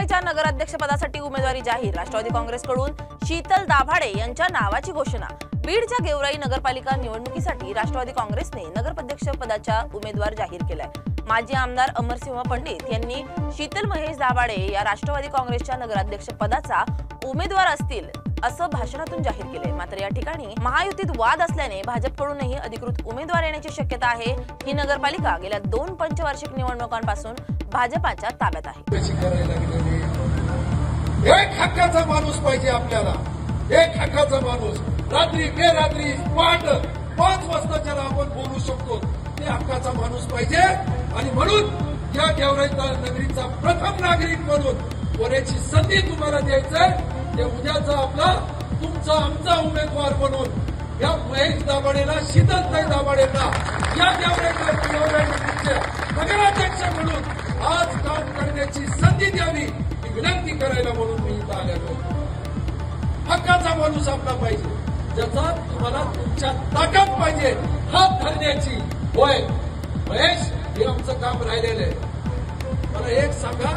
गेवराईच्या नगराध्यक्षपदासाठी उमेदवारी जाहीर। राष्ट्रवादी काँग्रेसकडून शीतल दाभाडे यांच्या नावाची घोषणा। बीडच्या गेवराई नगरपालिका निवडणुकीसाठी राष्ट्रवादी काँग्रेसने नगराध्यक्षपदाचा उमेदवार जाहीर केलाय। माजी आमदार अमरसिंह पंडित यांनी शीतल महेश दाभाडे या राष्ट्रवादी काँग्रेसच्या नगराध्यक्षपदाचा उमेदवार असतील असं भाषणातून जाहीर केले। मात्र या ठिकाणी महायुतीत वाद असल्याने भाजपकडूनही अधिकृत उमेदवार येण्याची शक्यता आहे। ही नगरपालिका गेल्या 2 पंचवार्षिक निवडणुकांपासून भाजपाच्या ताब्यात आहे। एक हक्काचा माणूस पाहिजे आपल्याला, एक हक्काचा माणूस। रात्री बेरात्री पहाट 5 वाजता ज्याला आपण बोलू शकतो ते हक्काचा माणूस पाहिजे। आणि म्हणून या गेवराई नगरीचा प्रथम नागरिक म्हणून होण्याची संधी तुम्हाला द्यायचंय। ते उद्याचा आपला तुमचा आमचा उमेदवार म्हणून या महेश दाभाडेला, शीतलताई दाभाडेला या गेवराई नगराध्यक्ष म्हणून आज काम करण्याची संधी द्यावी ही विनंती करायला म्हणून मी इथं आलेलो। हक्काचा माणूस आपला पाहिजे, ज्याचा तुम्हाला तुमच्या ताकद पाहिजे हात धरण्याची। होय महेश, हे आमचं काम राहिलेलं आहे। मला एक सांगा,